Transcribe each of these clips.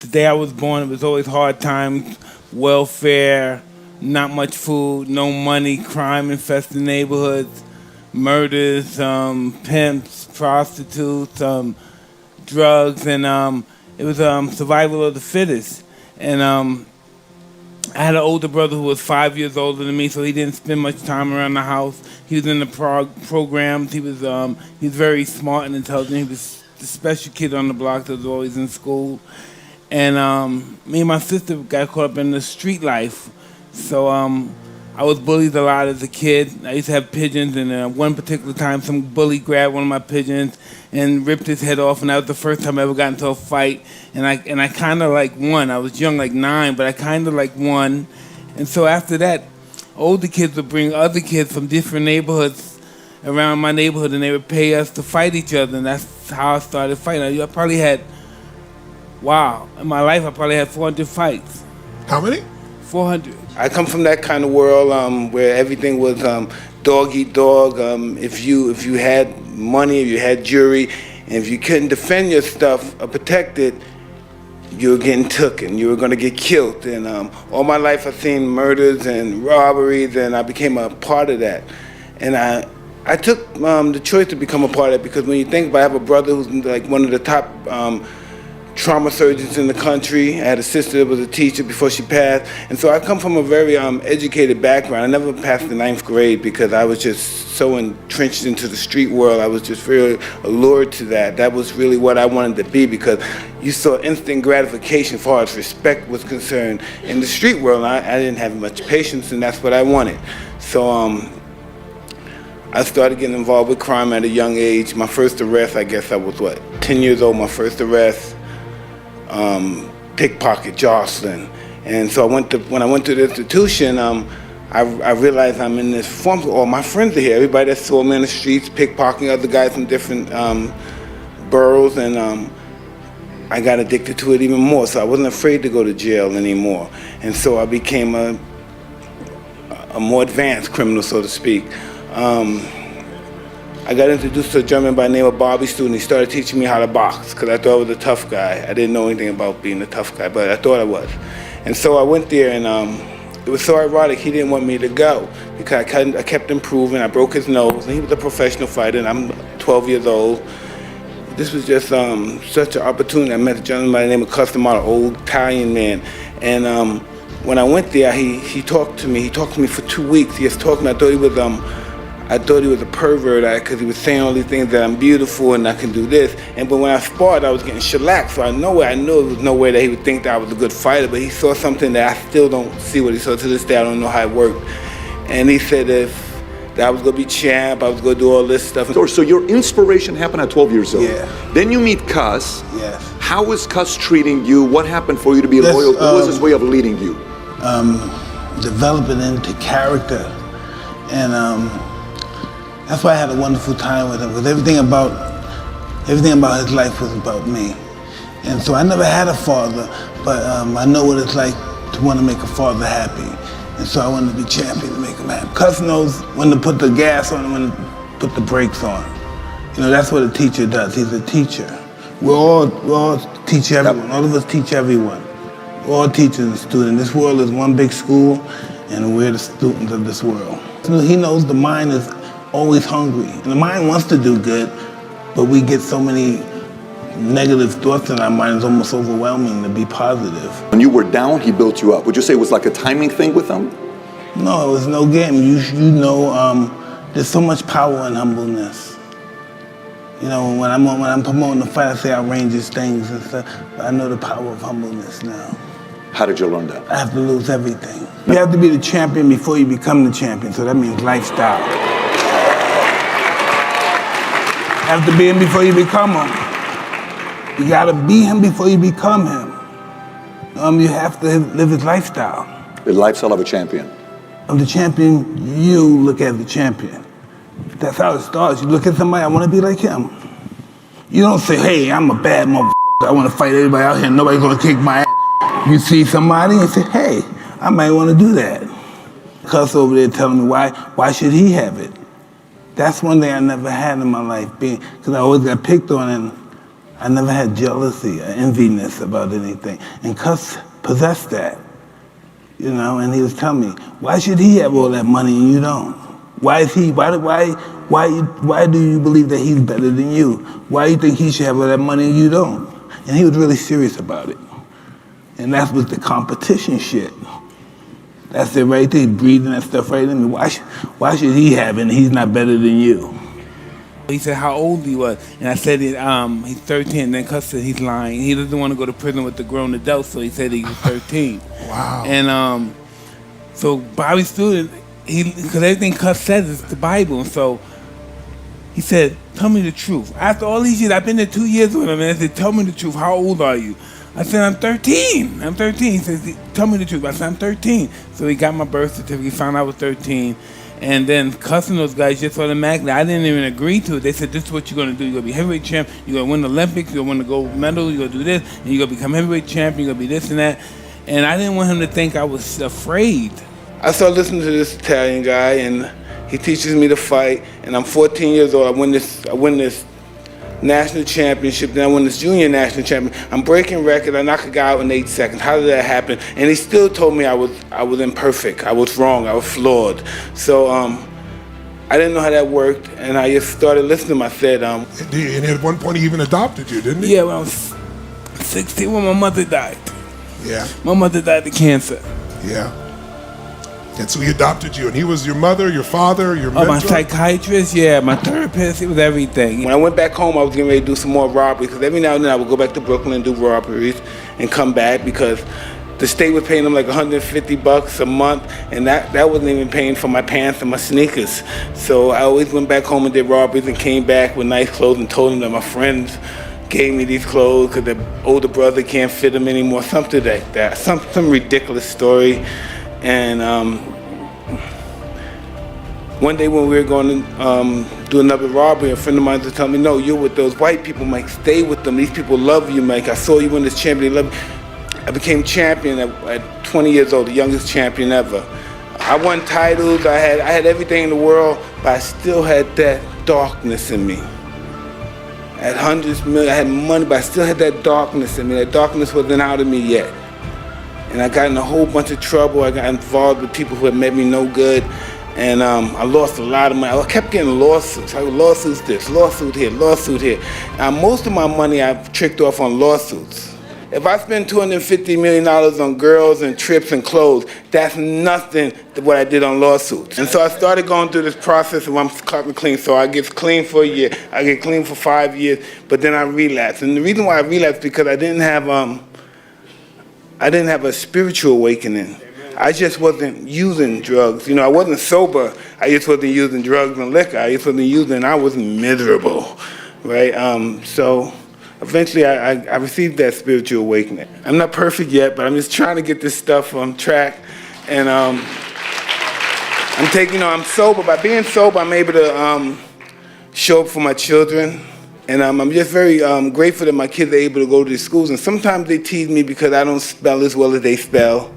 the day I was born, it was always hard times, welfare, not much food, no money, crime infested neighborhoods, murders, pimps, prostitutes, drugs, and it was survival of the fittest. And I had an older brother who was 5 years older than me, so he didn't spend much time around the house. He was in the programs. He was very smart and intelligent. He was the special kid on the block that was always in school. And me and my sister got caught up in the street life. So I was bullied a lot as a kid. I used to have pigeons, and one particular time some bully grabbed one of my pigeons and ripped his head off, and that was the first time I ever got into a fight. And I kind of like won. I was young, like 9, but I kind of like won. And so after that, older kids would bring other kids from different neighborhoods around my neighborhood, and they would pay us to fight each other, and that's how I started fighting. I probably had, in my life I probably had 400 fights. How many? 400. I come from that kind of world where everything was dog eat dog. If you had money, if you had jewelry, and if you couldn't defend your stuff or protect it, you were getting took and you were going to get killed. And all my life I've seen murders and robberies, and I became a part of that. And I took the choice to become a part of it because when you think about it, I have a brother who's like one of the top trauma surgeons in the country. I had a sister that was a teacher before she passed. And so I come from a very educated background. I never passed the 9th grade because I was just so entrenched into the street world. I was just very allured to that. That was really what I wanted to be because you saw instant gratification as far as respect was concerned in the street world. I didn't have much patience, and that's what I wanted. So I started getting involved with crime at a young age. My first arrest, I guess I was 10 years old, my first arrest. Pickpocket, jostling. And so when I went to the institution, I realized I'm in this form. All my friends are here. Everybody that saw me in the streets, pickpocketing, other guys from different boroughs, and I got addicted to it even more. So I wasn't afraid to go to jail anymore. And so I became a more advanced criminal, so to speak. I got introduced to a gentleman by the name of Bobby Student. He started teaching me how to box because I thought I was a tough guy. I didn't know anything about being a tough guy, but I thought I was. And so I went there, and it was so ironic. He didn't want me to go because I kept improving. I broke his nose, and he was a professional fighter, and I'm 12 years old. This was just such an opportunity. I met a gentleman by the name of Customado, an old Italian man. And when I went there, he talked to me. He talked to me for 2 weeks. He just talked to me. I thought he was a pervert because he was saying all these things that I'm beautiful and I can do this. But when I sparred, I was getting shellacked. So I knew there was no way that he would think that I was a good fighter. But he saw something that I still don't see what he saw to this day. I don't know how it worked. And he said that I was going to be champ, I was going to do all this stuff. So your inspiration happened at 12 years old. Yeah. Then you meet Cus. Yes. How was Cus treating you? What happened for you to be loyal? What was his way of leading you? Developing into character. And that's why I had a wonderful time with him, because everything about his life was about me. And so I never had a father, but I know what it's like to want to make a father happy. And so I wanted to be champion to make him happy. Cus knows when to put the gas on and when to put the brakes on. You know, that's what a teacher does. He's a teacher. We all teach everyone. All of us teach everyone. We're all teachers and students. This world is one big school, and we're the students of this world. So he knows the mind is always hungry. And the mind wants to do good, but we get so many negative thoughts in our mind, it's almost overwhelming to be positive. When you were down, he built you up. Would you say it was like a timing thing with him? No, it was no game. You know, there's so much power in humbleness. You know, when I'm promoting the fight, I say outrageous things and stuff, but I know the power of humbleness now. How did you learn that? I have to lose everything. You have to be the champion before you become the champion, so that means lifestyle. You have to be him before you become him. You gotta be him before you become him. You have to live his lifestyle. The lifestyle of a champion. Of the champion, you look at the champion. That's how it starts. You look at somebody, I wanna be like him. You don't say, hey, I'm a bad motherfucker. I wanna fight everybody out here, nobody's gonna kick my ass. You see somebody and say, hey, I might wanna do that. Cus over there telling me why should he have it? That's one thing I never had in my life, because I always got picked on, and I never had jealousy or enviness about anything. And Cuss possessed that, you know. And he was telling me, why should he have all that money and you don't? Why is he? Why do you believe that he's better than you? Why do you think he should have all that money and you don't? And he was really serious about it. And that was the competition shit. That's it right there. He's breathing that stuff right in me. Why should he have it and he's not better than you? He said how old he was, and I said he's 13. Then Cuss said he's lying. He doesn't want to go to prison with the grown adults, so he said he was 13. Wow. And so Bobby Student, because everything Cuss says is the Bible, and so he said, "Tell me the truth." After all these years, I've been there 2 years with him, and I said, "Tell me the truth. How old are you?" I said, "I'm 13. I'm 13." He says, "Tell me the truth." I said, "I'm 13." So he got my birth certificate. He found out I was 13. And then cussing those guys just automatically, I didn't even agree to it. They said, "This is what you're going to do. You're going to be heavyweight champ. You're going to win the Olympics. You're going to win the gold medal. You're going to do this. And you're going to become heavyweight champ. You're going to be this and that." And I didn't want him to think I was afraid. I started listening to this Italian guy, and he teaches me to fight. And I'm 14 years old. I win this national championship. Then I win this junior national championship. I'm breaking record. I knock a guy out in 8 seconds. How did that happen? And he still told me I was imperfect. I was wrong. I was flawed. So I didn't know how that worked, and I just started listening to him. I said, And at one point he even adopted you, didn't he? yeah, when I was 16, when my mother died. Yeah. My mother died of cancer. Yeah. And so he adopted you, and he was your mother, your father, your mentor? My psychiatrist, yeah, my therapist, it was everything. When I went back home, I was getting ready to do some more robberies, because every now and then I would go back to Brooklyn and do robberies and come back, because the state was paying them like $150 a month, and that wasn't even paying for my pants and my sneakers. So I always went back home and did robberies and came back with nice clothes and told them that my friends gave me these clothes because their older brother can't fit them anymore, something like that, some ridiculous story. And one day when we were going to do another robbery, a friend of mine was telling me, "No, you're with those white people, Mike. Stay with them. These people love you, Mike. I saw you win this champion. They love you." I became champion at 20 years old, the youngest champion ever. I won titles. I had everything in the world, but I still had that darkness in me. I had hundreds of millions. I had money, but I still had that darkness in me. That darkness wasn't out of me yet. And I got in a whole bunch of trouble. I got involved with people who had made me no good. And I lost a lot of money. I kept getting lawsuits. Lawsuits this, lawsuit here, lawsuit here. Now, most of my money I've tricked off on lawsuits. If I spend $250 million on girls and trips and clothes, that's nothing to what I did on lawsuits. And so I started going through this process of I'm cutting clean. So I get clean for a year. I get clean for 5 years, but then I relapse. And the reason why I relapsed is because I didn't have a spiritual awakening. I just wasn't using drugs. You know, I wasn't sober. I just wasn't using drugs and liquor. I just wasn't using, I was miserable, right? So eventually I received that spiritual awakening. I'm not perfect yet, but I'm just trying to get this stuff on track. And I'm sober. By being sober, I'm able to show up for my children. And I'm just very grateful that my kids are able to go to these schools. And sometimes they tease me because I don't spell as well as they spell.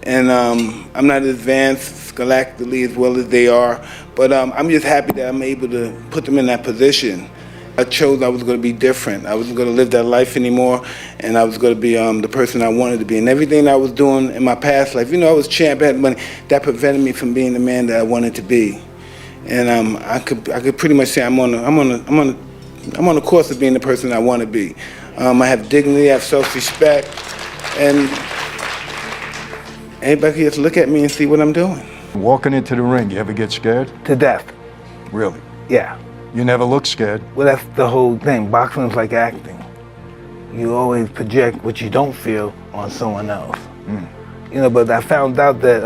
And I'm not advanced scholastically as well as they are. But I'm just happy that I'm able to put them in that position. I chose I was going to be different. I wasn't going to live that life anymore. And I was going to be the person I wanted to be. And everything I was doing in my past life, I was champ, I had money, that prevented me from being the man that I wanted to be. And I could pretty much say I'm on a course of being the person I want to be. I have dignity, I have self-respect, and anybody can just look at me and see what I'm doing. Walking into the ring, you ever get scared? To death. Really? Yeah. You never look scared? Well, that's the whole thing. Boxing's like acting. You always project what you don't feel on someone else. But I found out that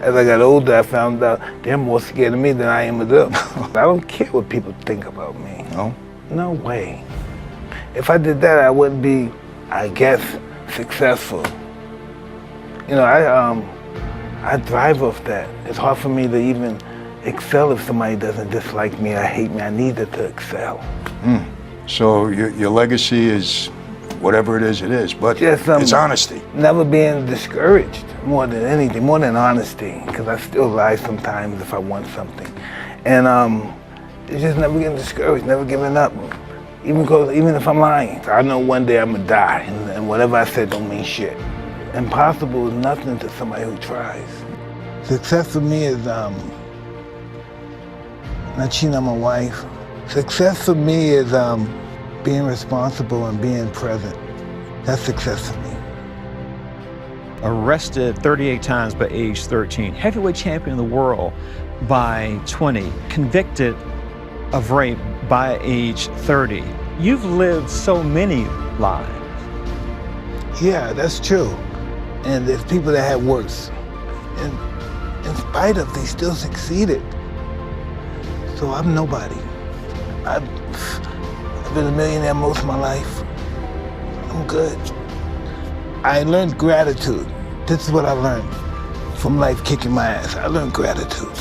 as I got older, I found out they're more scared of me than I am of them. I don't care what people think about me. No? No way. If I did that, I wouldn't be, I guess, successful. I thrive off that. It's hard for me to even excel if somebody doesn't dislike me or hate me. I need it to excel. So your legacy is whatever it is, but just, it's honesty. Never being discouraged more than anything, more than honesty, because I still lie sometimes if I want something. And it's just never getting discouraged, never giving up. Even if I'm lying, I know one day I'm gonna die, and whatever I said don't mean shit. Impossible is nothing to somebody who tries. Success for me is not cheating on my wife. Success for me is being responsible and being present. That's success for me. Arrested 38 times by age 13, heavyweight champion of the world by 20, convicted of rape by age 30. You've lived so many lives. Yeah, that's true. And there's people that had worse. And in spite of, they still succeeded. So I'm nobody. I've been a millionaire most of my life. I'm good. I learned gratitude. This is what I learned from life kicking my ass. I learned gratitude.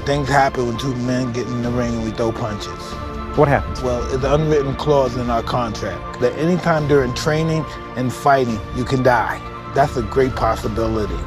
Things happen when two men get in the ring and we throw punches. What happens? Well, it's an unwritten clause in our contract that anytime during training and fighting, you can die. That's a great possibility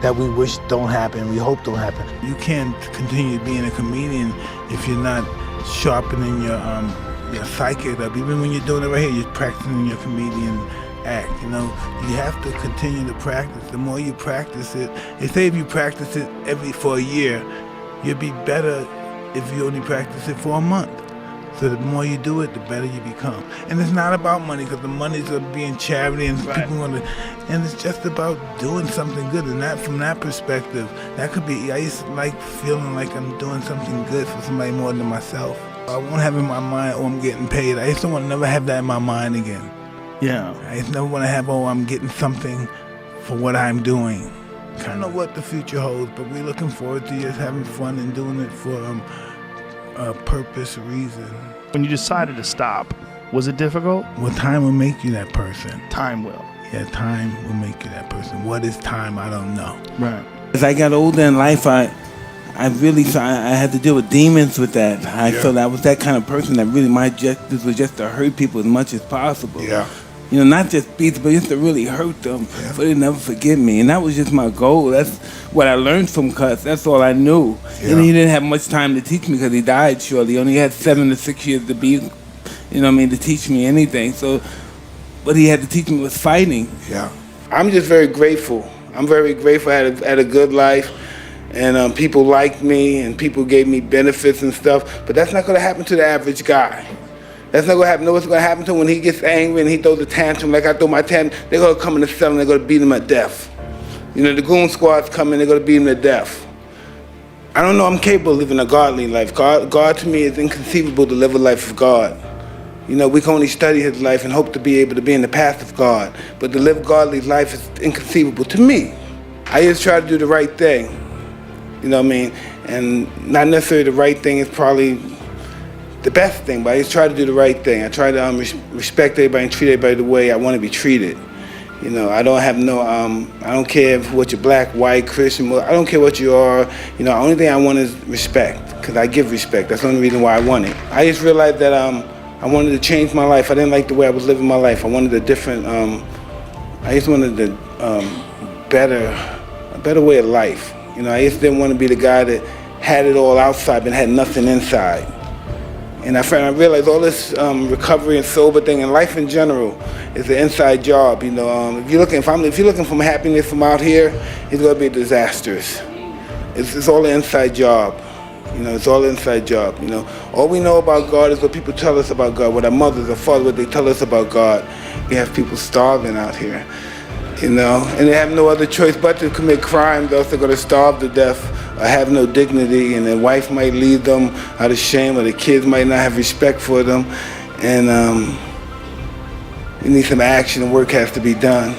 that we wish don't happen, we hope don't happen. You can't continue being a comedian if you're not sharpening your psyche up. Even when you're doing it right here, you're practicing your comedian act, you know. You have to continue to practice. The more you practice it, they say if you practice it for a year, you'll be better if you only practice it for a month. So the more you do it, the better you become. And it's not about money, because the money's going to be in charity and people going to, and it's just about doing something good. And that, from that perspective, that could be, I used to like feeling like I'm doing something good for somebody more than myself. I won't have in my mind, oh, I'm getting paid. I just don't want to never have that in my mind again. Yeah. I just never want to have, oh, I'm getting something for what I'm doing. I don't know what the future holds, but we're looking forward to just having fun and doing it for a purpose, a reason. When you decided to stop, was it difficult? Well, time will make you that person. Time will. Yeah, time will make you that person. What is time? I don't know. Right. As I got older in life, I had to deal with demons with that. I felt I was that kind of person that really my objective was just to hurt people as much as possible. Yeah. You know, not just beat them, but just to really hurt them, so they never forget me. And that was just my goal. That's what I learned from Cuss. That's all I knew. Yeah. And he didn't have much time to teach me because he died shortly. He only had 7 to 6 years to be, you know what I mean, to teach me anything. So what he had to teach me was fighting. Yeah. I'm just very grateful. I'm very grateful. I had a good life, and people liked me, and people gave me benefits and stuff. But that's not going to happen to the average guy. That's not going to happen. You know what's going to happen to him when he gets angry and he throws a tantrum like I throw my tantrum? They're going to come in the cell and they're going to beat him to death. You know, the goon squad's coming, they're going to beat him to death. I don't know, I'm capable of living a godly life. God to me is inconceivable to live a life of God. You know, we can only study his life and hope to be able to be in the path of God. But to live godly life is inconceivable to me. I just try to do the right thing. You know what I mean? And not necessarily the right thing is probably the best thing, but I just try to do the right thing. I try to respect everybody and treat everybody the way I want to be treated. You know, I don't have no, I don't care what you're black, white, Christian, I don't care what you are. You know, the only thing I want is respect, because I give respect. That's the only reason why I want it. I just realized that I wanted to change my life. I didn't like the way I was living my life. I wanted a different, I just wanted a better way of life. You know, I just didn't want to be the guy that had it all outside but had nothing inside. And I realized all this recovery and sober thing and life in general is an inside job. You know, if you're looking for happiness from out here, it's going to be disastrous. It's all an inside job. You know, it's all an inside job. You know, all we know about God is what people tell us about God. What our mothers or fathers, what they tell us about God. We have people starving out here. You know, and they have no other choice but to commit crimes, else they're going to starve to death or have no dignity, and their wife might leave them out of shame, or the kids might not have respect for them, and we need some action and work has to be done.